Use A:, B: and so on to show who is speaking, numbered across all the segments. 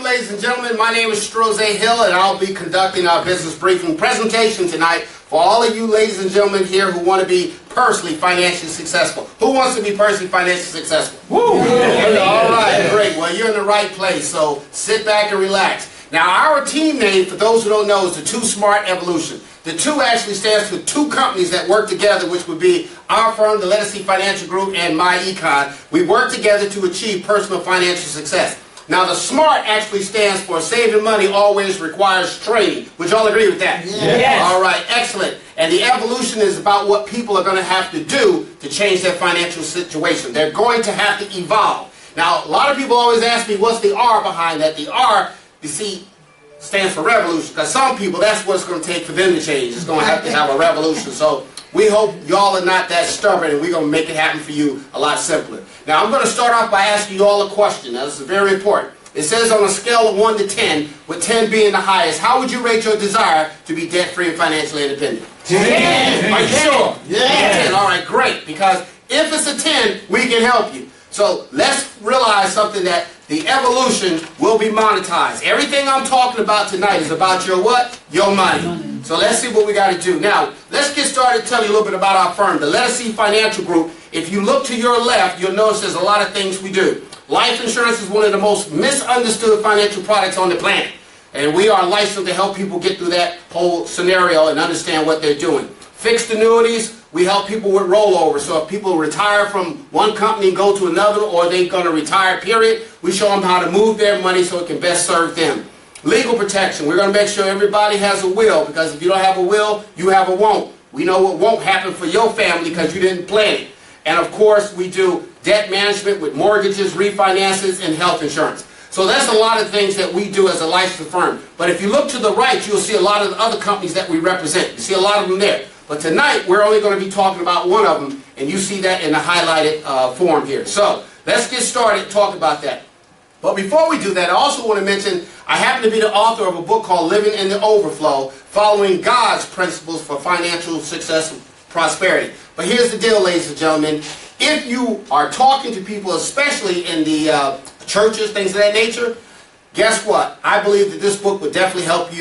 A: ladies and gentlemen. My name is Strose Hill, and I'll be conducting our business briefing presentation tonight for all of you ladies and gentlemen here who want to be personally financially successful. Who wants to be personally financially successful? Woo! Yeah. All right, great. Well, you're in the right place, so sit back and relax. Now, our team name, for those who don't know, is the S.M.A.R.T Evolution. The 2 actually stands for 2 companies that work together, which would be our firm, the Legacy Financial Group, and myEcon. We work together to achieve personal financial success. Now, the SMART actually stands for Saving Money Always Requires Training. Would you all agree with that?
B: Yes.
A: All right, excellent. And the evolution is about what people are going to have to do to change their financial situation. They're going to have to evolve. Now, a lot of people always ask me, what's the R behind that? The R, you see, stands for revolution, because some people, that's what it's going to take for them to change. It's going to have a revolution. So we hope y'all are not that stubborn, and we're going to make it happen for you a lot simpler. Now, I'm going to start off by asking you all a question. Now, this is very important. It says on a scale of 1 to 10, with 10 being the highest, how would you rate your desire to be debt-free and financially independent? 10. Are you sure?
B: Yeah.
A: 10. All right, great. Because if it's a 10, we can help you. So let's realize something, that the evolution will be monetized. Everything I'm talking about tonight is about your what? Your money. So let's see what we got to do. Now, let's get started telling you a little bit about our firm, the Legacy Financial Group. If you look to your left, you'll notice there's a lot of things we do. Life insurance is one of the most misunderstood financial products on the planet. And we are licensed to help people get through that whole scenario and understand what they're doing. Fixed annuities, we help people with rollover. So if people retire from one company and go to another, or they're going to retire, period, we show them how to move their money so it can best serve them. Legal protection, we're going to make sure everybody has a will, because if you don't have a will, you have a won't. We know what won't happen for your family because you didn't plan it. And of course, we do debt management with mortgages, refinances, and health insurance. So that's a lot of things that we do as a licensed firm. But if you look to the right, you'll see a lot of the other companies that we represent. You see a lot of them there. But tonight, we're only going to be talking about one of them, and you see that in the highlighted form here. So let's get started and talk about that. But before we do that, I also want to mention I happen to be the author of a book called Living in the Overflow, Following God's Principles for Financial Success and Prosperity. But here's the deal, ladies and gentlemen. If you are talking to people, especially in the churches, things of that nature, guess what? I believe that this book would definitely help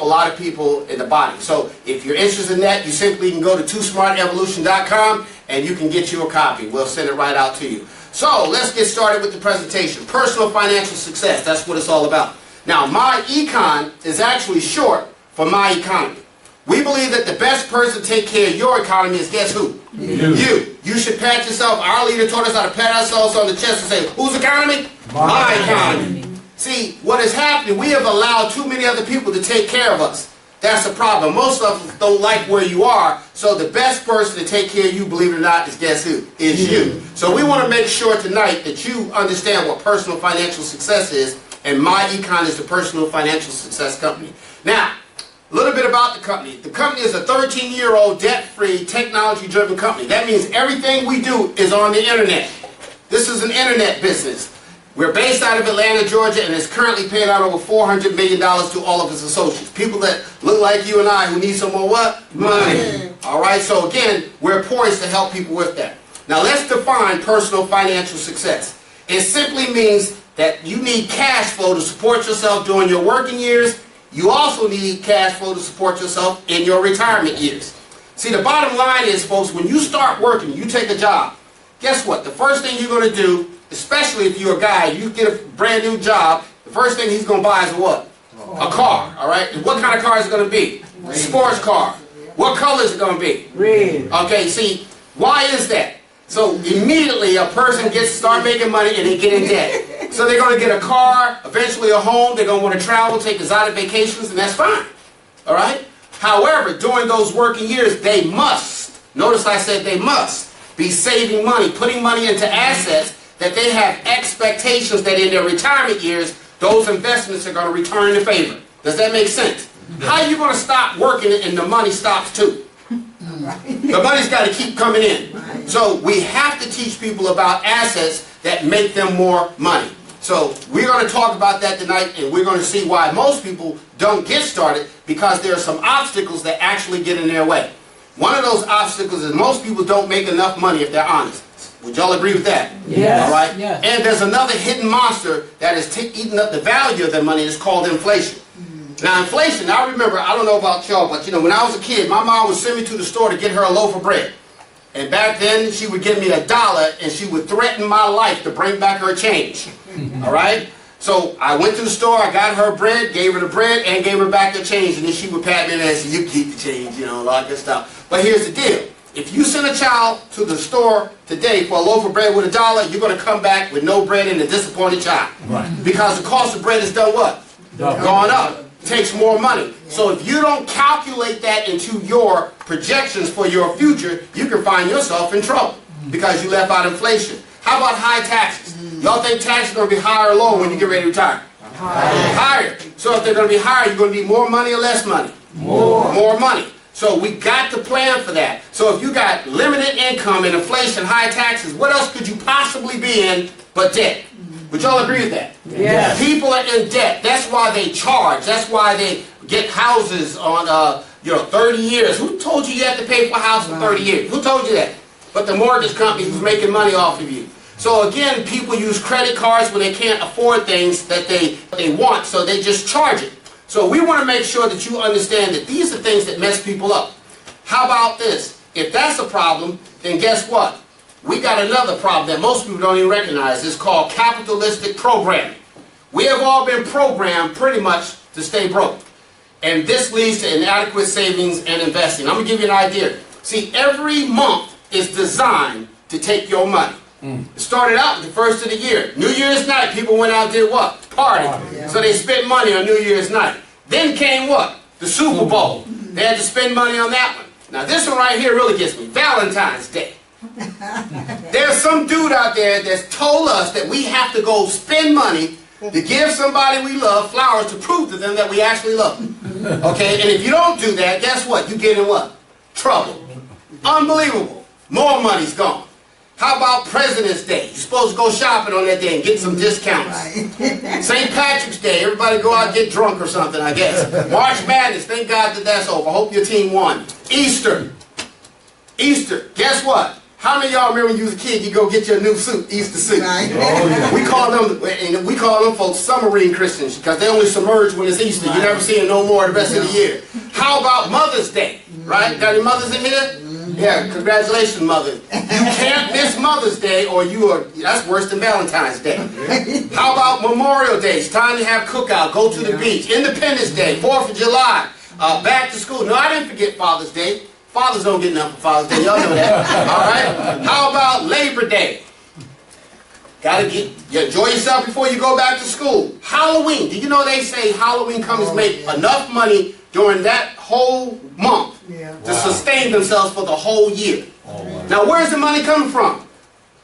A: a lot of people in the body. So if you're interested in that, you simply can go to 2smartevolution.com and you can get you a copy. We'll send it right out to you. So let's get started with the presentation. Personal financial success, that's what it's all about. Now, myEcon is actually short for My Economy. We believe that the best person to take care of your economy is, guess who? You. You should pat yourself. Our leader taught us how to pat ourselves on the chest and say, whose economy? My economy. See, what is happening, we have allowed too many other people to take care of us. That's the problem. Most of us don't like where you are, so the best person to take care of you, believe it or not, is, guess who? Is you. So we want to make sure tonight that you understand what personal financial success is, and myEcon is the personal financial success company. Now, a little bit about the company. The company is a 13-year-old debt-free, technology-driven company. That means everything we do is on the internet. This is an internet business. We're based out of Atlanta, Georgia, and it's currently paying out over $400 million to all of its associates. People that look like you and I who need some more what? Money. All right, so again, we're poised to help people with that. Now let's define personal financial success. It simply means that you need cash flow to support yourself during your working years. You also need cash flow to support yourself in your retirement years. See, the bottom line is, folks, when you start working, you take a job, guess what? The first thing you're going to do, especially if you're a guy, you get a brand new job, the first thing he's going to buy is a what? A car, all right? And what kind of car is it going to be? A sports car. What color is it going to be?
B: Red.
A: Okay, see, why is that? So immediately a person start making money and they get in debt. So they're going to get a car, eventually a home, they're going to want to travel, take exotic vacations, and that's fine. All right? However, during those working years, they must, notice I said they must, be saving money, putting money into assets that they have expectations that in their retirement years, those investments are going to return in favor. Does that make sense? How are you going to stop working and the money stops too? The money's got to keep coming in. So we have to teach people about assets that make them more money. So we're going to talk about that tonight, and we're going to see why most people don't get started, because there are some obstacles that actually get in their way. One of those obstacles is most people don't make enough money if they're honest. Would y'all agree with that?
B: Yes.
A: All right?
B: Yes.
A: And there's another hidden monster that is eating up the value of their money. It's called inflation. Now, inflation, I remember, I don't know about y'all, but you know, when I was a kid, my mom would send me to the store to get her a loaf of bread. And back then, she would give me $1 and she would threaten my life to bring back her change. All right? So I went to the store, I got her bread, gave her the bread, and gave her back the change. And then she would pat me and say, you keep the change, you know, all that good stuff. But here's the deal. If you send a child to the store today for a loaf of bread with $1, you're going to come back with no bread and a disappointed child. Right. Because the cost of bread has done what? Gone up. Takes more money. So if you don't calculate that into your projections for your future, you can find yourself in trouble because you left out inflation. How about high taxes? Y'all think taxes are going to be higher or lower when you get ready to retire? Higher. So if they're going to be higher, you're going to need more money or less money? More money. So we got to plan for that. So if you got limited income and inflation, high taxes, what else could you possibly be in but debt? Would y'all agree with that?
B: Yes.
A: People are in debt. That's why they charge. That's why they get houses on 30 years. Who told you you have to pay for a house for 30 years? Who told you that? But the mortgage company who's making money off of you. So again, people use credit cards when they can't afford things that they want, so they just charge it. So we want to make sure that you understand that these are things that mess people up. How about this? If that's a problem, then guess what? We got another problem that most people don't even recognize. It's called capitalistic programming. We have all been programmed pretty much to stay broke. And this leads to inadequate savings and investing. I'm going to give you an idea. See, every month is designed to take your money. It started out with the first of the year. New Year's night, people went out and did what? Party. So they spent money on New Year's night. Then came what? The Super Bowl. They had to spend money on that one. Now this one right here really gets me. Valentine's Day. There's some dude out there that's told us that we have to go spend money to give somebody we love flowers to prove to them that we actually love them. Okay, and if you don't do that, guess what? You get in what? Trouble. Unbelievable. More money's gone. How about President's Day? You're supposed to go shopping on that day and get some discounts. St. Patrick's Day, everybody go out and get drunk or something, I guess. March Madness, thank God that that's over. Hope your team won. Easter, guess what? How many of y'all remember when you was a kid, you go get your new suit, Easter suit? Right. Oh, yeah. We call them folks submarine Christians because they only submerge when it's Easter. You never see them no more the rest of the year. How about Mother's Day? Right? Got any mothers in here? Yeah, congratulations, mother. You can't miss Mother's Day or that's worse than Valentine's Day. How about Memorial Day? It's time to have cookout, go to the beach. Independence Day, 4th of July, back to school. No, I didn't forget Father's Day. Fathers don't get nothing for Father's Day. Y'all know that. All right? How about Labor Day? Gotta enjoy yourself before you go back to school. Halloween. Did you know they say Halloween companies make enough money during that whole month to sustain themselves for the whole year? Now, where's the money coming from?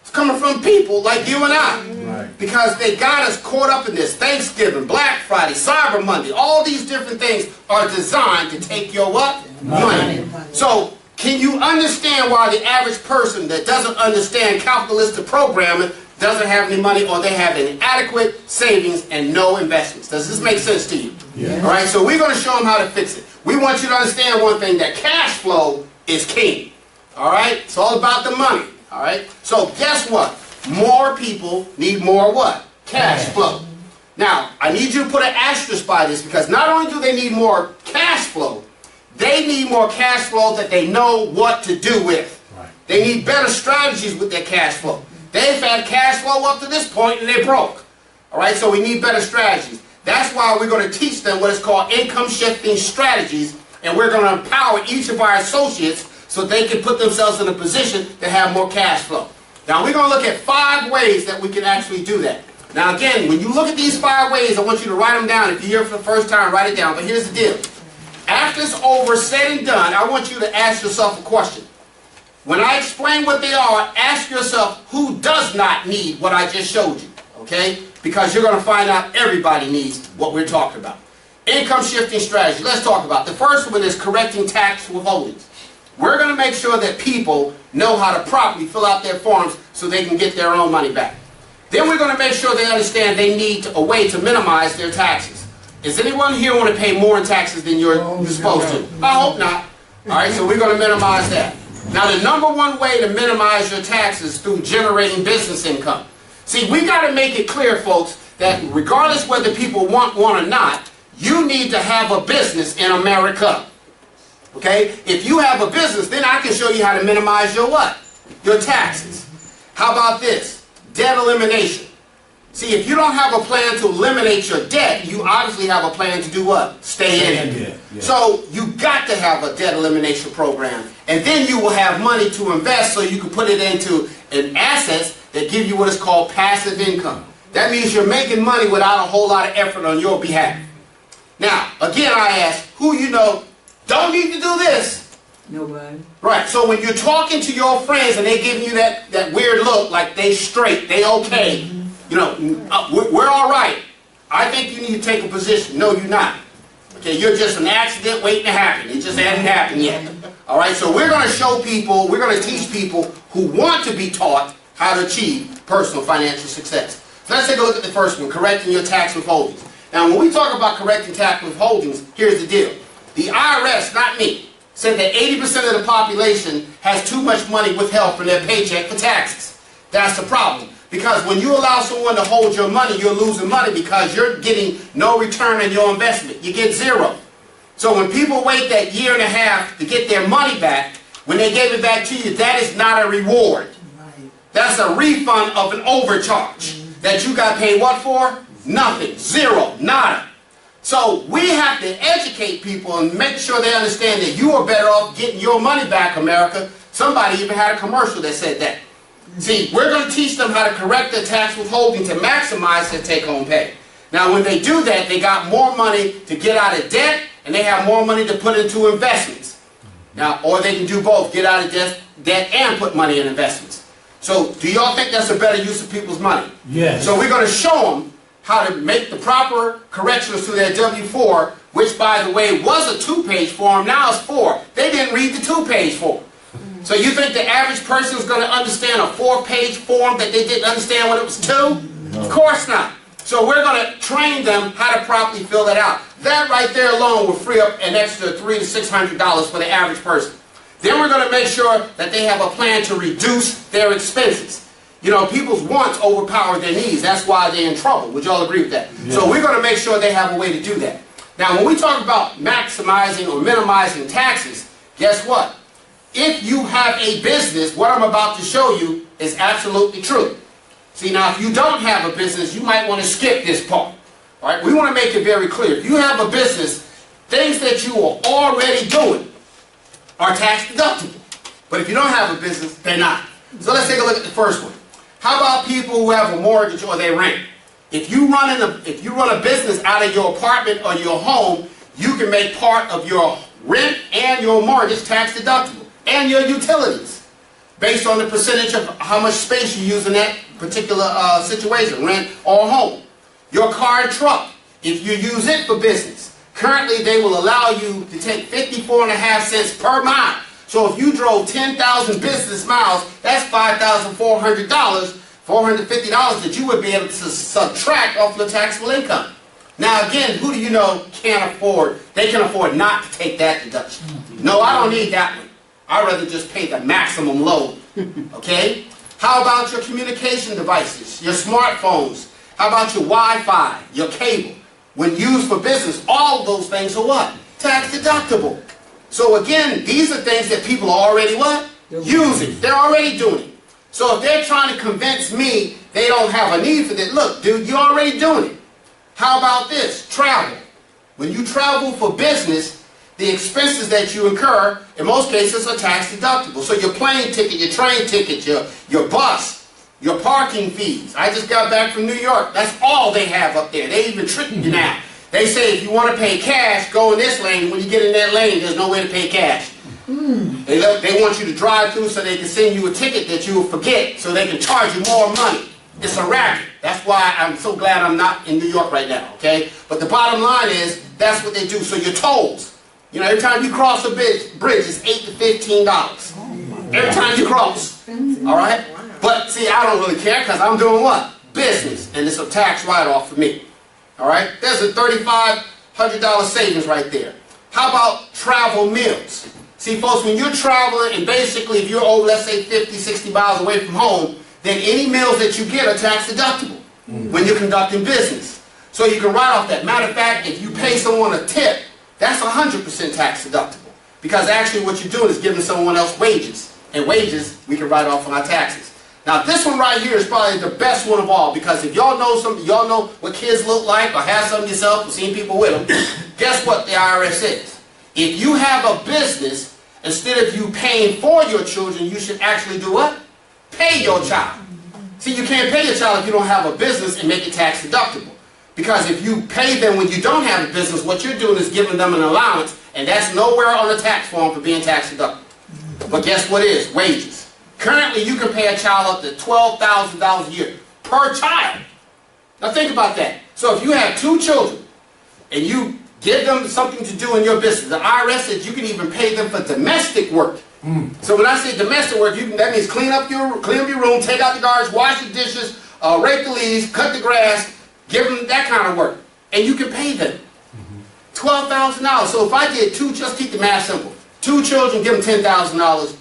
A: It's coming from people like you and I. Because they got us caught up in this. Thanksgiving, Black Friday, Cyber Monday, all these different things are designed to take your what? Money. So, can you understand why the average person that doesn't understand capitalistic programming doesn't have any money, or they have inadequate savings and no investments? Does this make sense to you? Yeah. All right, so we're going to show them how to fix it. We want you to understand one thing, that cash flow is king. All right, it's all about the money. All right, so guess what? More people need more what? Cash flow. Now, I need you to put an asterisk by this, because not only do they need more cash flow, they need more cash flow that they know what to do with. Right. They need better strategies with their cash flow. They've had cash flow up to this point and they're broke. All right, so we need better strategies. That's why we're going to teach them what is called income shifting strategies, and we're going to empower each of our associates so they can put themselves in a position to have more cash flow. Now we're going to look at 5 ways that we can actually do that. Now again, when you look at these 5 ways, I want you to write them down. If you're here for the first time, write it down. But here's the deal. After it's over, said and done, I want you to ask yourself a question. When I explain what they are, ask yourself, who does not need what I just showed you? Okay? Because you're going to find out everybody needs what we're talking about. Income shifting strategy. Let's talk about it. The first one is correcting tax withholdings. We're going to make sure that people know how to properly fill out their forms so they can get their own money back. Then we're going to make sure they understand they need a way to minimize their taxes. Does anyone here want to pay more in taxes than you're supposed to? I hope not. All right, so we're going to minimize that. Now, the number one way to minimize your taxes is through generating business income. See, we got to make it clear, folks, that regardless whether people want one or not, you need to have a business in America. Okay? If you have a business, then I can show you how to minimize your what? Your taxes. How about this? Debt elimination. See, if you don't have a plan to eliminate your debt, you obviously have a plan to do what? Stay in it. Yeah. So you got to have a debt elimination program. And then you will have money to invest so you can put it into an assets that give you what is called passive income. That means you're making money without a whole lot of effort on your behalf. Now, again, I ask, who you know don't need to do this?
B: Nobody.
A: Right, so when you're talking to your friends and they're giving you that weird look like they straight, they okay, you know, we're all right. I think you need to take a position. No, you're not. Okay, you're just an accident waiting to happen. It just hasn't happened yet. All right, so we're going to show people, we're going to teach people who want to be taught how to achieve personal financial success. So let's take a look at the first one, correcting your tax withholdings. Now, when we talk about correcting tax withholdings, here's the deal. The IRS, not me, said that 80% of the population has too much money withheld from their paycheck for taxes. That's the problem. Because when you allow someone to hold your money, you're losing money because you're getting no return on your investment. You get zero. So when people wait that year and a half to get their money back, when they gave it back to you, that is not a reward. That's a refund of an overcharge. That you got paid what for? Nothing. Zero. Nada. So we have to educate people and make sure they understand that you are better off getting your money back, America. Somebody even had a commercial that said that. See, we're going to teach them how to correct their tax withholding to maximize their take-home pay. Now, when they do that, they got more money to get out of debt, and they have more money to put into investments. Now, or they can do both, get out of debt and put money in investments. So, do y'all think that's a better use of people's money? Yes. So we're going to show them how to make the proper corrections to their W-4, which, by the way, was a 2-page form, now it's 4. They didn't read the 2-page form. So you think the average person is going to understand a 4-page form that they didn't understand when it was 2? No. Of course not. So we're going to train them how to properly fill that out. That right there alone will free up an extra $300 to $600 for the average person. Then we're going to make sure that they have a plan to reduce their expenses. You know, people's wants overpower their needs. That's why they're in trouble. Would y'all agree with that? Yeah. So we're going to make sure they have a way to do that. Now, when we talk about maximizing or minimizing taxes, guess what? If you have a business, what I'm about to show you is absolutely true. See, now, if you don't have a business, you might want to skip this part. All right? We want to make it very clear. If you have a business, things that you are already doing are tax deductible. But if you don't have a business, they're not. So let's take a look at the first one. How about people who have a mortgage or they rent? If you run a business out of your apartment or your home, you can make part of your rent and your mortgage tax deductible, and your utilities, based on the percentage of how much space you use in that particular situation, rent or home. Your car and truck, if you use it for business, currently they will allow you to take 54.5 cents per mile. So if you drove 10,000 business miles, that's $5,400, $450 that you would be able to subtract off your taxable income. Now again, who do you know can't afford, they can afford not to take that deduction? No, I don't need that one. I'd rather just pay the maximum load. Okay? How about your communication devices, your smartphones? How about your Wi-Fi, your cable? When used for business, all of those things are what? Tax deductible. So again, these are things that people are already what? Using. They're already doing it. So if they're trying to convince me they don't have a need for this, look, dude, you're already doing it. How about this? Travel. When you travel for business, the expenses that you incur, in most cases, are tax deductible. So your plane ticket, your train ticket, your bus, your parking fees. I just got back from New York. That's all they have up there. They even trick you now. They say if you want to pay cash, go in this lane. When you get in that lane, there's no way to pay cash. They want you to drive through so they can send you a ticket that you will forget so they can charge you more money. It's a racket. That's why I'm so glad I'm not in New York right now, okay? But the bottom line is, that's what they do. So your tolls, you know, every time you cross a bridge, it's $8 to $15. Every time you cross, all right? But see, I don't really care because I'm doing what? Business, and it's a tax write-off for me, all right? There's a $3,500 savings right there. How about travel meals? See, folks, when you're traveling and basically if you're over, let's say 50, 60 miles away from home, then any meals that you get are tax deductible when you're conducting business. So you can write off that. Matter of fact, if you pay someone a tip, that's 100% tax deductible. Because actually what you're doing is giving someone else wages. And wages, we can write off on our taxes. Now this one right here is probably the best one of all, because if y'all know something, y'all know what kids look like or have some yourself or seen people with them, guess what the IRS says? If you have a business, instead of you paying for your children, you should actually do what? Pay your child. See, you can't pay your child if you don't have a business and make it tax deductible. Because if you pay them when you don't have a business, what you're doing is giving them an allowance, and that's nowhere on the tax form for being tax deductible. But guess what it is? Wages. Currently, you can pay a child up to $12,000 a year per child. Now think about that. So if you have 2 children and you give them something to do in your business, the IRS says you can even pay them for domestic work. So when I say domestic work, that means clean up your room, take out the garbage, wash the dishes, rake the leaves, cut the grass, give them that kind of work. And you can pay them $12,000. So if I did 2, just keep the math simple. 2 children, give them $10,000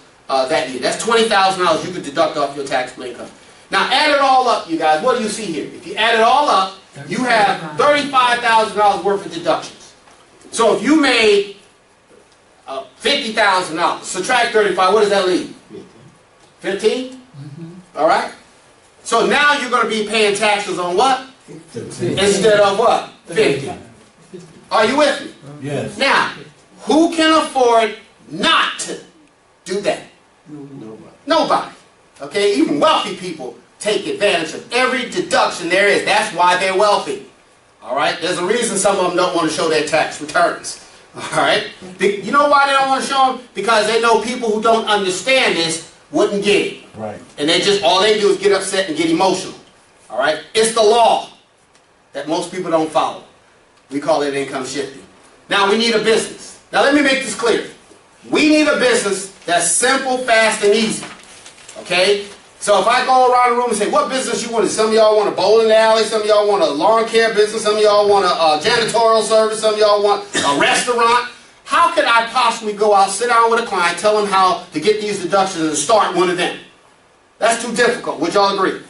A: that year. That's $20,000 you could deduct off your taxable income. Now add it all up, you guys. What do you see here? If you add it all up, you have $35,000 worth of deductions. So if you made $50,000, subtract 35, what does that leave? 15? All right? So now you're going to be paying taxes on what? 15. Instead of what? 50. Are you with me?
B: Yes.
A: Now, who can afford not to do that?
B: Nobody.
A: Nobody. Okay? Even wealthy people take advantage of every deduction there is. That's why they're wealthy. All right? There's a reason some of them don't want to show their tax returns. All right? You know why they don't want to show them? Because they know people who don't understand this wouldn't get it.
B: Right.
A: And all they do is get upset and get emotional. All right? It's the law that most people don't follow. We call it income shifting. Now we need a business. Now let me make this clear. We need a business that's simple, fast, and easy. Okay? So if I go around the room and say, what business you want? Some of y'all want a bowling alley, some of y'all want a lawn care business, some of y'all want a janitorial service, some of y'all want a restaurant. How could I possibly go out, sit down with a client, tell them how to get these deductions and start one of them? That's too difficult. Would y'all agree?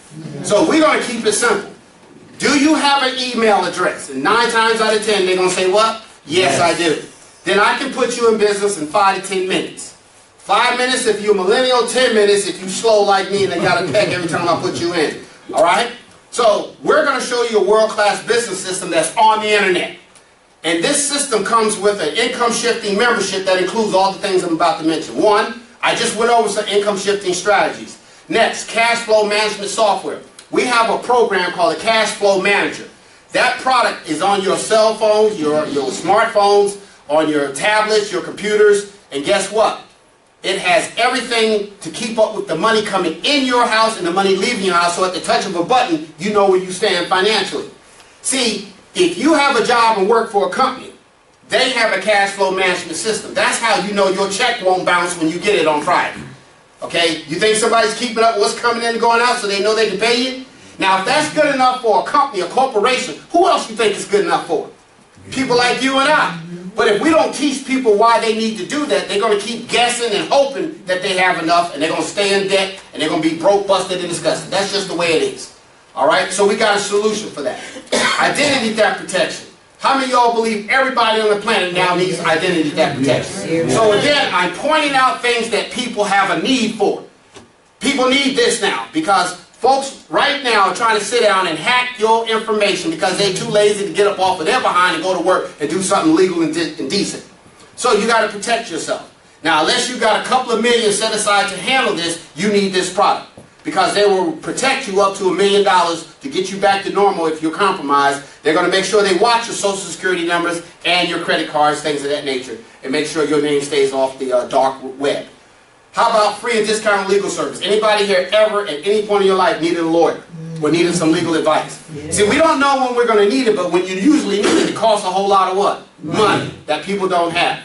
A: So we're going to keep it simple. Do you have an email address? And 9 times out of 10, they're going to say what? Yes, I do. Then I can put you in business in 5 to 10 minutes. 5 minutes if you're a millennial, 10 minutes if you're slow like me and they got to peck every time I put you in. Alright? So we're going to show you a world-class business system that's on the internet. And this system comes with an income shifting membership that includes all the things I'm about to mention. 1, I just went over some income shifting strategies. Next, cash flow management software. We have a program called the Cash Flow Manager. That product is on your cell phones, your smartphones, on your tablets, your computers, and guess what? It has everything to keep up with the money coming in your house and the money leaving your house, so at the touch of a button, you know where you stand financially. See, if you have a job and work for a company, they have a cash flow management system. That's how you know your check won't bounce when you get it on Friday. Okay? You think somebody's keeping up with what's coming in and going out so they know they can pay you? Now, if that's good enough for a company, a corporation, who else do you think it's good enough for? People like you and I. But if we don't teach people why they need to do that, they're going to keep guessing and hoping that they have enough, and they're going to stay in debt, and they're going to be broke, busted, and disgusted. That's just the way it is. All right? So we got a solution for that. Identity theft protection. How many of y'all believe everybody on the planet now needs identity theft protection? So again, I'm pointing out things that people have a need for. People need this now because folks right now are trying to sit down and hack your information because they're too lazy to get up off of their behind and go to work and do something legal and decent. So you got to protect yourself. Now, unless you got a couple of million set aside to handle this, you need this product. Because they will protect you up to $1 million to get you back to normal if you're compromised. They're going to make sure they watch your social security numbers and your credit cards, things of that nature, and make sure your name stays off the dark web. How about free and discounted legal service? Anybody here ever at any point in your life needed a lawyer or needed some legal advice? See, we don't know when we're going to need it, but when you usually need it, it costs a whole lot of what? Money that people don't have.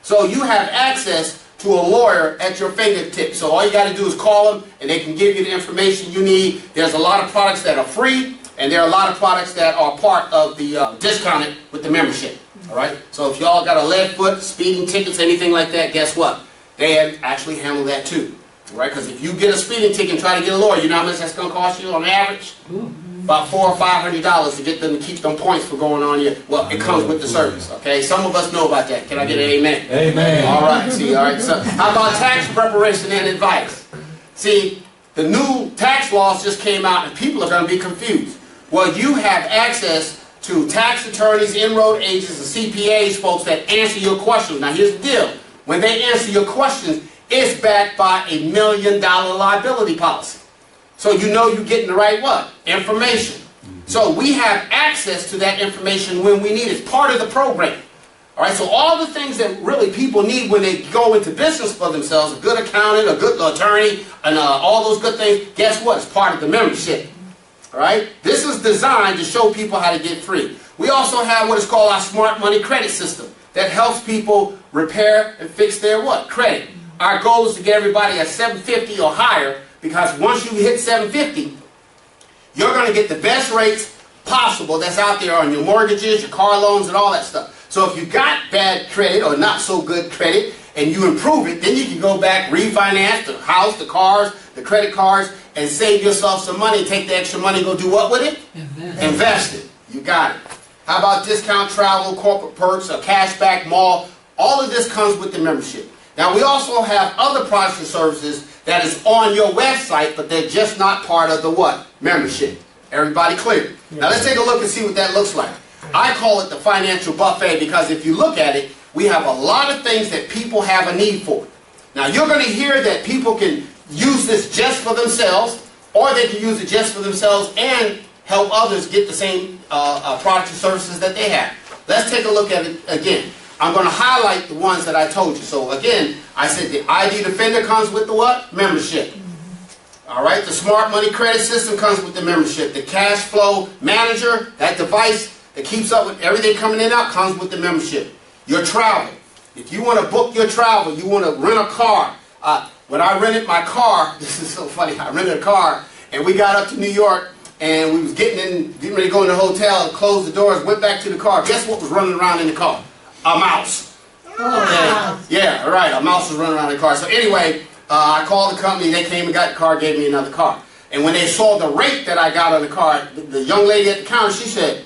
A: So you have access to a lawyer at your fingertips. So all you got to do is call them and they can give you the information you need. There's a lot of products that are free and there are a lot of products that are part of the discounted with the membership. All right? So if y'all got a lead foot, speeding tickets, anything like that, guess what? they actually handle that too. Right? Because if you get a speeding ticket and try to get a lawyer, you know how much that's going to cost you on average? About $400 or $500 to get them to keep them points for going on here. Well, it comes with the service. Okay, some of us know about that. Can I get an amen?
B: Amen.
A: All right. See, all right. So, how about tax preparation and advice? See, the new tax laws just came out, and people are going to be confused. Well, you have access to tax attorneys, enrolled agents, and CPAs, folks that answer your questions. Now, here's the deal: when they answer your questions, it's backed by $1 million liability policy. So you know you're getting the right what? Information. So we have access to that information when we need it. It's part of the program. All right, so all the things that really people need when they go into business for themselves, a good accountant, a good attorney, and all those good things, guess what? It's part of the membership. All right? This is designed to show people how to get free. We also have what is called our smart money credit system that helps people repair and fix their what? Credit. Our goal is to get everybody at 750 or higher, because once you hit 750, you're going to get the best rates possible that's out there on your mortgages, your car loans, and all that stuff. So if you got bad credit or not so good credit and you improve it, then you can go back, refinance the house, the cars, the credit cards, and save yourself some money. Take the extra money, go do what with it? Invest it. You got it. How about discount travel, corporate perks, a cashback mall? All of this comes with the membership. Now, we also have other products and services that is on your website, but they're just not part of the what? Membership. Everybody clear? Now, let's take a look and see what that looks like. I call it the financial buffet because if you look at it, we have a lot of things that people have a need for. Now, you're going to hear that people can use this just for themselves, or they can use it just for themselves and help others get the same products and services that they have. Let's take a look at it again. I'm going to highlight the ones that I told you. So again, I said the ID Defender comes with the what? Membership. All right, the Smart Money Credit System comes with the membership. The Cash Flow Manager, that device that keeps up with everything coming in and out, comes with the membership. Your travel. If you want to book your travel, you want to rent a car. When I rented my car, this is so funny, I rented a car and we got up to New York and we was getting ready to go in the hotel, closed the doors, went back to the car. Guess what was running around in the car? A mouse.
C: Oh.
A: Yeah, all right, a mouse was running around the car. So anyway, I called the company, they came and got the car, gave me another car. And when they saw the rate that I got on the car, the young lady at the counter, she said,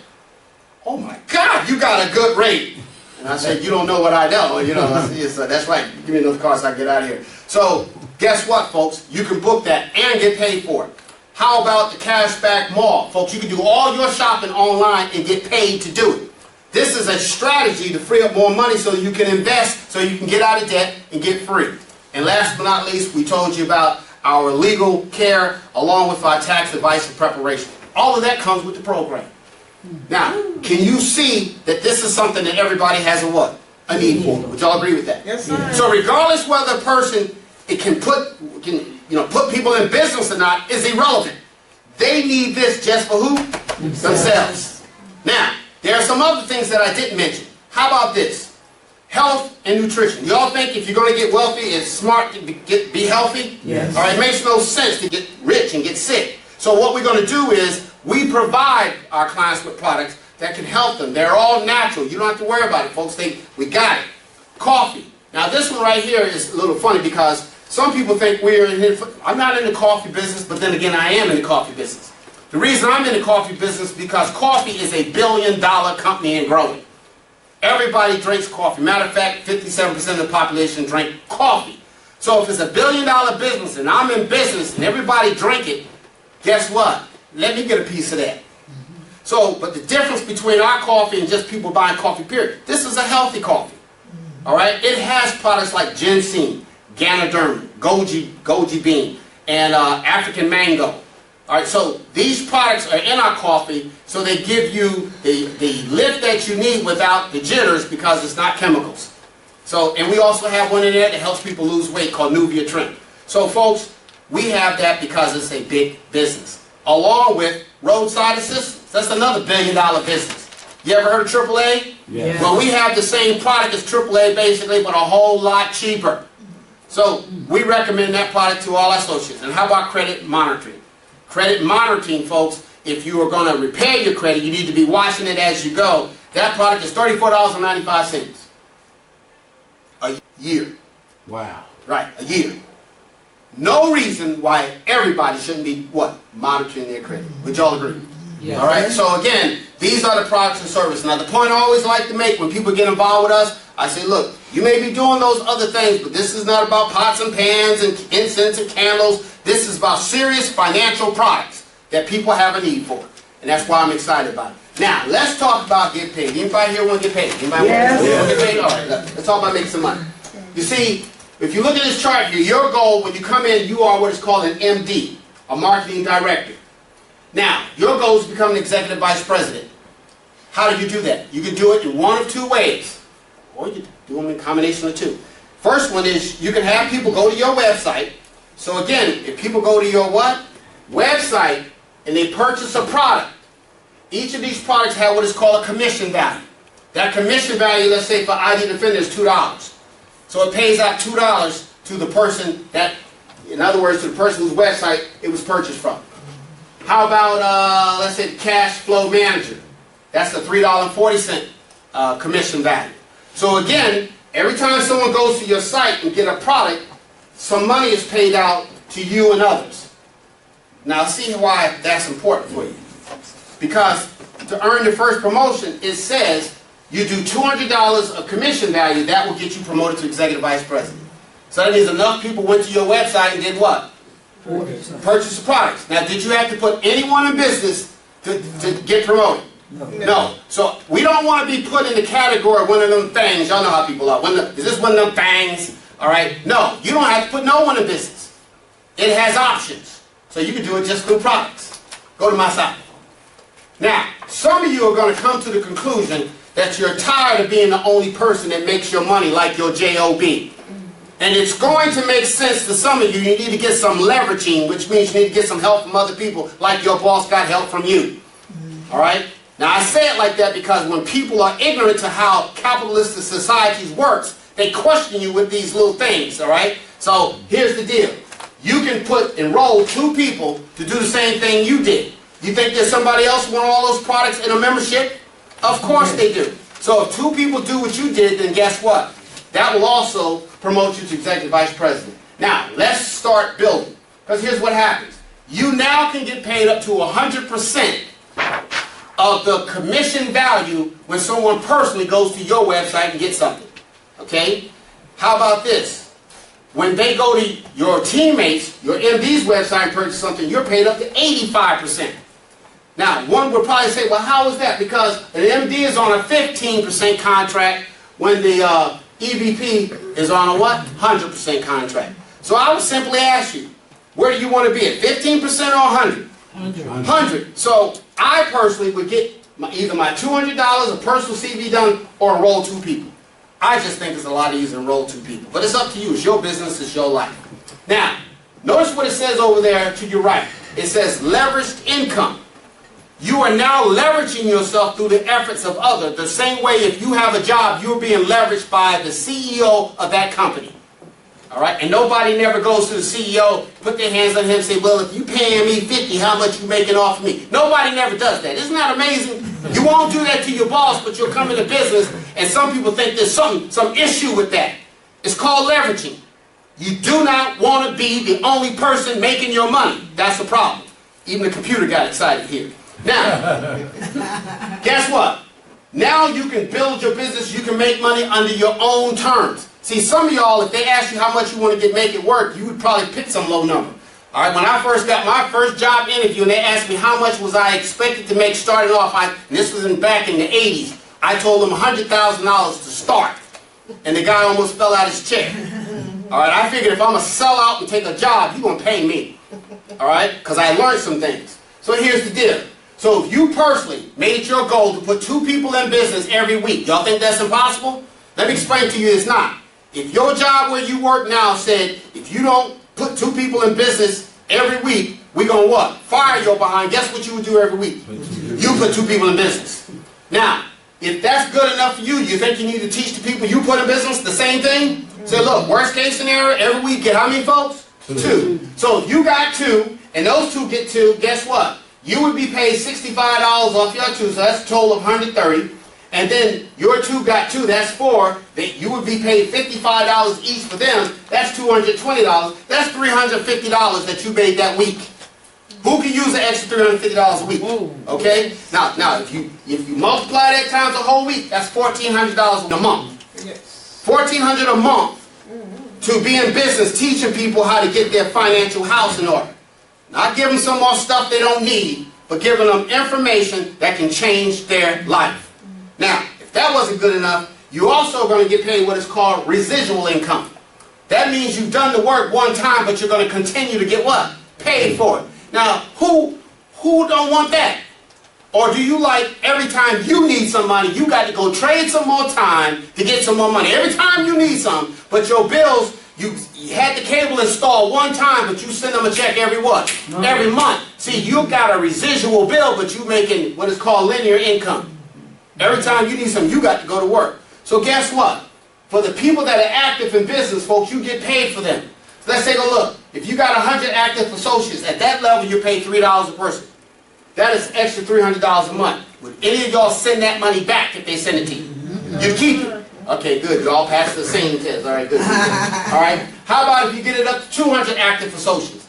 A: "Oh my God, you got a good rate." And I said, "You don't know what I know." You know, that's right, give me another car so I can get out of here. So guess what, folks? You can book that and get paid for it. How about the Cashback Mall? Folks, you can do all your shopping online and get paid to do it. This is a strategy to free up more money so you can invest, so you can get out of debt and get free. And last but not least, we told you about our legal care along with our tax advice and preparation. All of that comes with the program. Now, can you see that this is something that everybody has a what? A need for. Would y'all agree with that?
C: Yes, sir.
A: So regardless whether a person can put people in business or not is irrelevant. They need this just for who? Themselves. Now, there are some other things that I didn't mention. How about this? Health and nutrition. Y'all think if you're going to get wealthy, it's smart to be healthy?
C: Yes.
A: All right, it makes no sense to get rich and get sick. So what we're going to do is we provide our clients with products that can help them. They're all natural. You don't have to worry about it, folks. We got it. Coffee. Now this one right here is a little funny because some people think I'm not in the coffee business, but then again I am in the coffee business. The reason I'm in the coffee business is because coffee is a billion-dollar company and growing. Everybody drinks coffee. Matter of fact, 57% of the population drink coffee. So if it's a billion-dollar business and I'm in business and everybody drink it, guess what? Let me get a piece of that. So, but the difference between our coffee and just people buying coffee, period, this is a healthy coffee. All right? It has products like ginseng, Ganoderma, goji bean, and African mango. All right, so these products are in our coffee, so they give you the lift that you need without the jitters because it's not chemicals. So, and we also have one in there that helps people lose weight called Nuvia Trim. So, folks, we have that because it's a big business, along with roadside assistance. That's another billion-dollar business. You ever heard of AAA?
B: Yes.
A: Well, we have the same product as AAA basically, but a whole lot cheaper. So we recommend that product to all our associates. And how about credit monitoring? Credit monitoring, folks, if you are going to repair your credit, you need to be watching it as you go. That product is $34.95 a year.
B: Wow.
A: Right, a year. No reason why everybody shouldn't be, what? Monitoring their credit. Would y'all agree? Yes. All right, so again, these are the products and services. Now, the point I always like to make when people get involved with us, I say, look, you may be doing those other things, but this is not about pots and pans and incense and candles. This is about serious financial products that people have a need for. And that's why I'm excited about it. Now, let's talk about get paid. Anybody here want to get paid? Anybody want to get paid? All right, let's talk about making some money. You see, if you look at this chart here, your goal when you come in, you are what is called an MD, a marketing director. Now, your goal is to become an executive vice president. How do you do that? You can do it in one of two ways, or you can do them in combination of two. First one is you can have people go to your website. So again, if people go to your what? Website and they purchase a product, each of these products have what is called a commission value. That commission value, let's say for ID Defender, is $2. So it pays out $2 to the person that, in other words, to the person whose website it was purchased from. How about, let's say, Cash Flow Manager? That's the $3.40 commission value. So again, every time someone goes to your site and get a product, some money is paid out to you and others. Now see why that's important for you. Because to earn the first promotion, it says you do $200 of commission value, that will get you promoted to executive vice president. So that means enough people went to your website and did what? Purchase the products. Now, did you have to put anyone in business to get promoted? No. So we don't want to be put in the category of one of them things. Y'all know how people are. Is this one of them things? All right. No, you don't have to put no one in business. It has options. So you can do it just through products. Go to my site. Now, some of you are going to come to the conclusion that you're tired of being the only person that makes your money like your J.O.B. And it's going to make sense to some of you. You need to get some leveraging, which means you need to get some help from other people like your boss got help from you. All right? Now, I say it like that because when people are ignorant to how capitalistic societies works, they question you with these little things, all right? So, here's the deal. You can enroll two people to do the same thing you did. You think there's somebody else who want all those products in a membership? Of course they do. So, if two people do what you did, then guess what? That will also promote you to executive vice president. Now, let's start building. Because here's what happens. You now can get paid up to 100% of the commission value when someone personally goes to your website and gets something. Okay? How about this? When they go to your teammates, your MD's website and purchase something, you're paid up to 85%. Now, one would probably say, well, how is that? Because an MD is on a 15% contract when the EVP is on a what? 100% contract. So I would simply ask you, where do you want to be at? 15% or 100? 100. So I personally would get either my $200, a personal CV done, or enroll two people. I just think it's a lot easier to enroll two people. But it's up to you. It's your business. It's your life. Now, notice what it says over there to your right. It says leveraged income. You are now leveraging yourself through the efforts of others. The same way if you have a job, you're being leveraged by the CEO of that company. All right? And nobody never goes to the CEO, put their hands on him and say, well, if you paying me 50, how much you making off of me? Nobody never does that. Isn't that amazing? You won't do that to your boss, but you'll come into business, and some people think there's some issue with that. It's called leveraging. You do not want to be the only person making your money. That's the problem. Even the computer got excited here. Now, guess what? Now you can build your business, you can make money under your own terms. See, some of y'all, if they ask you how much you want to make it work, you would probably pick some low number. All right, when I first got my first job interview and they asked me how much was I expected to make starting off, and this was back in the 80s, I told them $100,000 to start. And the guy almost fell out his chair. All right, I figured if I'm going to sell out and take a job, you're going to pay me. All right, because I learned some things. So here's the deal. So if you personally made it your goal to put two people in business every week, y'all think that's impossible? Let me explain to you it's not. If your job where you work now said, if you don't put two people in business every week, we're going to what? Fire your behind. Guess what you would do every week? You put two people in business. Now, if that's good enough for you, you think you need to teach the people you put in business the same thing? Say, look, worst case scenario, every week get how many folks? Two. So if you got two, and those two get two, guess what? You would be paid $65 off your two, so that's a total of $130. and then your two got 2, that's 4, that you would be paid $55 each for them, that's $220, that's $350 that you made that week. Who can use an extra $350 a week? Okay? Now if you multiply that times a whole week, that's $1,400 a month. $1,400 a month to be in business teaching people how to get their financial house in order. Not giving them some more stuff they don't need, but giving them information that can change their life. Now, if that wasn't good enough, you're also going to get paid what is called residual income. That means you've done the work one time, but you're going to continue to get what? Paid for it. Now, who don't want that? Or do you like every time you need some money, you got to go trade some more time to get some more money? Every time you need some, but your bills, you had the cable installed one time, but you send them a check every what? Every month. See, you got a residual bill, but you making what is called linear income. Every time you need something, you got to go to work. So guess what? For the people that are active in business, folks, you get paid for them. So let's take a look. If you got 100 active associates, at that level, you're paid $3 a person. That is extra $300 a month. Would any of y'all send that money back if they send it to you? You keep it. Okay, good. You all passed the same test. All right, good. All right. How about if you get it up to 200 active associates?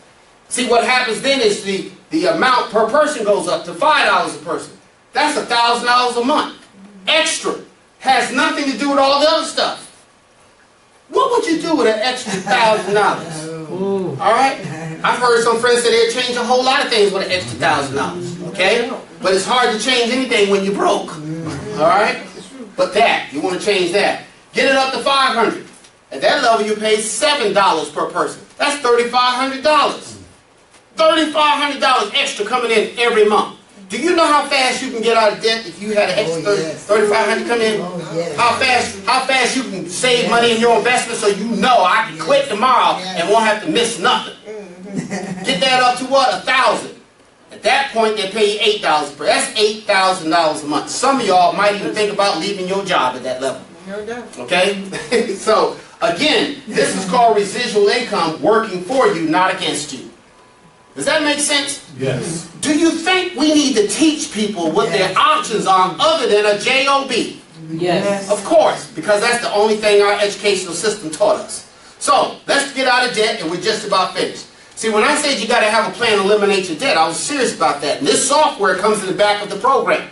A: See, what happens then is the amount per person goes up to $5 a person. That's $1,000 a month. Extra. Has nothing to do with all the other stuff. What would you do with an extra $1,000? All right? I've heard some friends say they'd change a whole lot of things with an extra $1,000. Okay? But it's hard to change anything when you're broke. All right? But that, you want to change that. Get it up to 500. At that level, you pay $7 per person. That's $3,500. $3,500 extra coming in every month. Do you know how fast you can get out of debt if you had an extra $3,500 come in? How fast you can save money in your investment so you know I can quit tomorrow and won't have to miss nothing. Get that up to what? $1,000. At that point, they pay you $8 per. That's $8,000 a month. Some of y'all might even think about leaving your job at that level. Okay? So, again, this is called residual income working for you, not against you. Does that make sense?
B: Yes.
A: Do you think we need to teach people what their options are other than a job?
C: Yes.
A: Of course, because that's the only thing our educational system taught us. So, let's get out of debt and we're just about finished. See, when I said you got to have a plan to eliminate your debt, I was serious about that. And this software comes in the back of the program.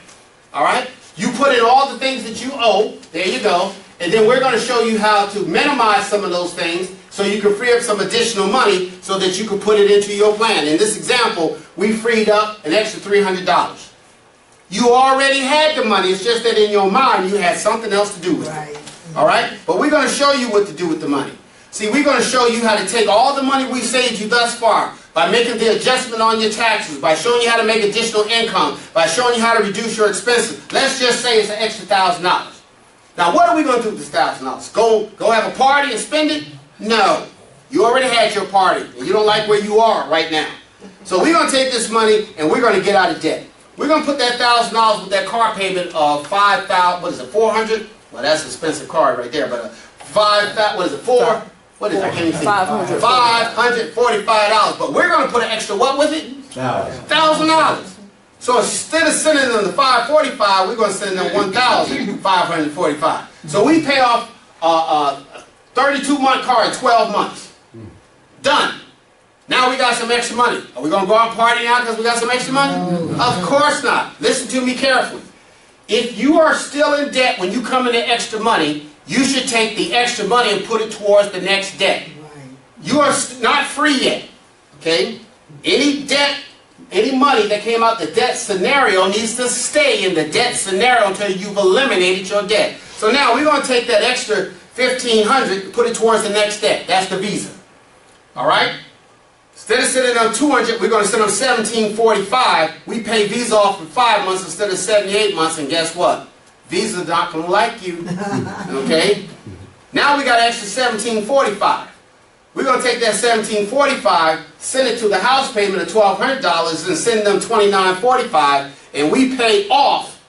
A: All right? You put in all the things that you owe. There you go. And then we're going to show you how to minimize some of those things so you can free up some additional money so that you can put it into your plan. In this example, we freed up an extra $300. You already had the money. It's just that in your mind you had something else to do with it. All right? But we're going to show you what to do with the money. See, we're going to show you how to take all the money we saved you thus far by making the adjustment on your taxes, by showing you how to make additional income, by showing you how to reduce your expenses. Let's just say it's an extra $1,000. Now, what are we going to do with this $1,000? Go have a party and spend it? No. You already had your party, and you don't like where you are right now. So we're going to take this money, and we're going to get out of debt. We're going to put that $1,000 with that car payment of $5,000, what is it, $400? Well, that's an expensive car right there, but $5,000, what is it, $4? What is it? I can't even see. $545. But we're going to put an extra what with it? $1,000. So instead of sending them the $545, we're going to send them $1,545. So we pay off a 32-month car in 12 months. Done. Now we got some extra money. Are we going to go out and party now because we got some extra money? Of course not. Listen to me carefully. If you are still in debt when you come into extra money, you should take the extra money and put it towards the next debt. You are not free yet. Okay? Any debt, any money that came out the debt scenario needs to stay in the debt scenario until you've eliminated your debt. So now we're going to take that extra $1,500 and put it towards the next debt. That's the Visa. All right? Instead of sending them $200, we're going to send them $1,745. We pay Visa off for 5 months instead of 78 months, and guess what? Visa's not going to like you. Okay? Now we got an extra $1,745. We're going to take that $1,745, send it to the house payment of $1,200, and send them $2,945, and we pay off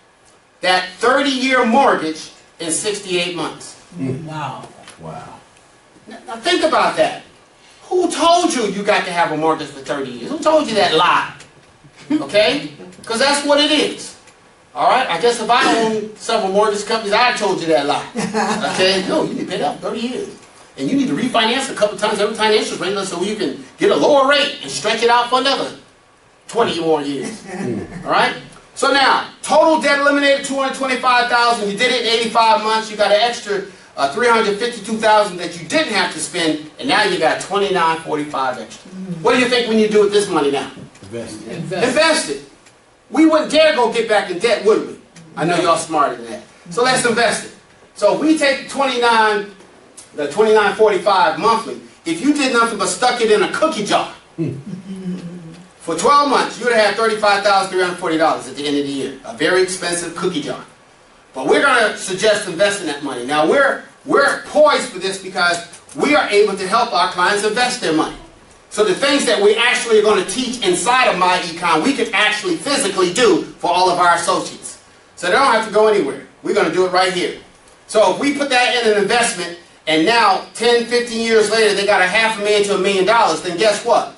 A: that 30-year mortgage in 68 months.
C: Wow.
B: Wow.
A: Now think about that. Who told you you got to have a mortgage for 30 years? Who told you that lie? Okay? Because that's what it is. All right? I guess if I owned several mortgage companies, I'd told you that lie. Okay? No, you need to pay that for 30 years. And you need to refinance a couple times every time the interest rate so you can get a lower rate and stretch it out for another 20 more years. All right? So now, total debt eliminated, $225,000. You did it in 85 months. You got an extra $352,000 that you didn't have to spend, and now you got $29.45 extra. What do you think when you do with this money now?
B: Invest.
A: Invest it. We wouldn't dare go get back in debt, would we? I know y'all smarter than that. So let's invest it. So if we take the $29.45 monthly, if you did nothing but stuck it in a cookie jar for 12 months, you would have had $35,340 at the end of the year. A very expensive cookie jar. But we're going to suggest investing that money. Now we're poised for this because we are able to help our clients invest their money. So the things that we actually are going to teach inside of myEcon, we can actually physically do for all of our associates. So they don't have to go anywhere. We're going to do it right here. So if we put that in an investment, and now 10, 15 years later, they got $500,000 to $1 million, then guess what?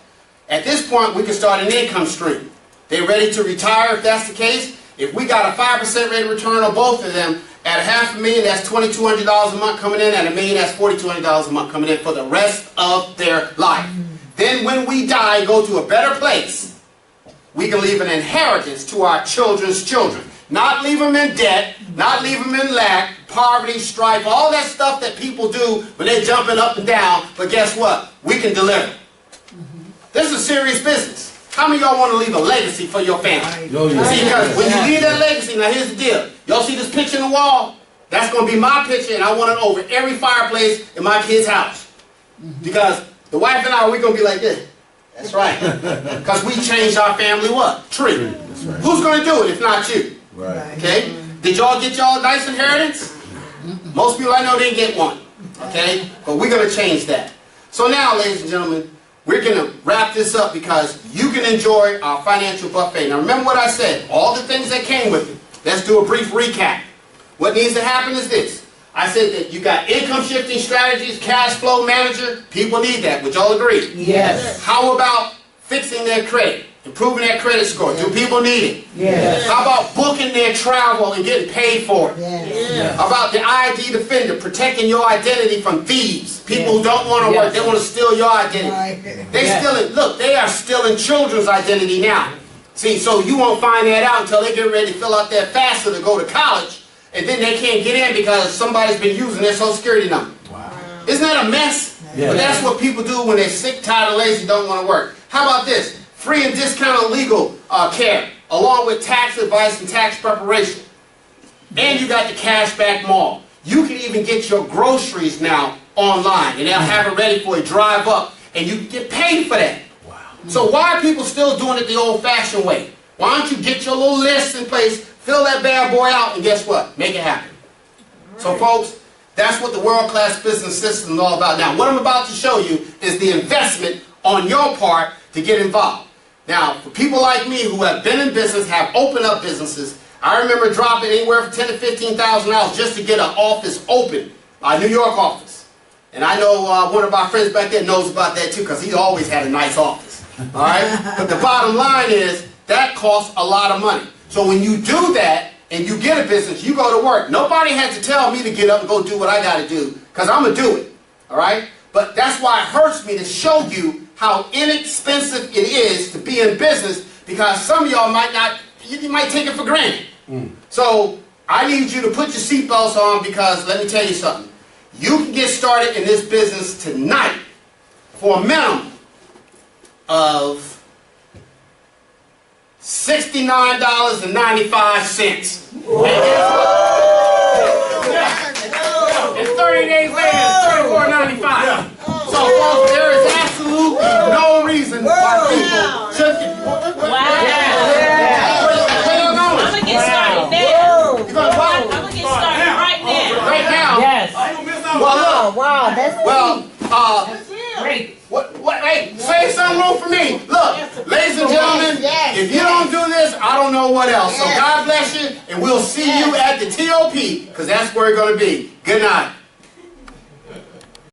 A: At this point, we can start an income stream. They're ready to retire if that's the case. If we got a 5% rate of return on both of them, at $500,000, that's $2,200 a month coming in. At $1 million, that's $4,200 a month coming in for the rest of their life. Then when we die and go to a better place, we can leave an inheritance to our children's children. Not leave them in debt, not leave them in lack, poverty, strife, all that stuff that people do when they're jumping up and down. But guess what? We can deliver. This is serious business. How many of y'all want to leave a legacy for your family? See, because when you leave that legacy, now here's the deal. Y'all see this picture on the wall? That's going to be my picture, and I want it over every fireplace in my kid's house. Because the wife and I, we're going to be like this. That's right. Because we changed our family what? Tree. That's right. Who's going to do it if not you?
B: Right.
A: Okay? Did y'all get y'all a nice inheritance? Most people I know didn't get one. Okay? But we're going to change that. So now, ladies and gentlemen, we're going to wrap this up because you can enjoy our financial buffet. Now remember what I said, all the things that came with it. Let's do a brief recap. What needs to happen is this. I said that you got income shifting strategies, cash flow manager. People need that. Would y'all agree?
C: Yes.
A: How about fixing their credit, improving their credit score? Do people need it?
C: Yes.
A: How about booking their travel and getting paid for it?
C: Yes.
A: How about the ID defender, protecting your identity from thieves? People who don't want to work, they want to steal your identity. They stealing, look, they are stealing children's identity now. See, so you won't find that out until they get ready to fill out their FAFSA to go to college, and then they can't get in because somebody's been using their Social Security number. Wow. Isn't that a mess? Yeah. But that's what people do when they're sick, tired, or lazy, don't want to work. How about this? Free and discounted legal care, along with tax advice and tax preparation. And you got the Cashback Mall. You can even get your groceries now online, and they'll have it ready for you. Drive up, and you can get paid for that. Wow. So why are people still doing it the old-fashioned way? Why don't you get your little list in place, fill that bad boy out, and guess what? Make it happen. Right. So folks, that's what the world-class business system is all about. Now, what I'm about to show you is the investment on your part to get involved. Now, for people like me who have been in business, have opened up businesses, I remember dropping anywhere from $10,000 to $15,000 just to get an office open, a New York office. And I know one of our friends back there knows about that too, because he always had a nice office. All right? But the bottom line is, that costs a lot of money. So when you do that, and you get a business, you go to work. Nobody had to tell me to get up and go do what I got to do, because I'm going to do it. All right? But that's why it hurts me to show you how inexpensive it is to be in business, because some of y'all might not, you might take it for granted. So I need you to put your seatbelts on, because let me tell you something. You can get started in this business tonight for a minimum of $69.95. And 30 days later, it's $34.95. So folks, there is absolutely no reason why people should get.
D: I'm going to get started now.
A: You're going to what?
D: I'm going to get started right now.
A: Right now?
C: Yes.
A: Well, look.
E: Wow, that's
C: Great.
A: Hey, save some room for me. Look, ladies and gentlemen, if you don't do this, I don't know what else. So God bless you, and we'll see you at the TOP, because that's where we're going to be. Good night.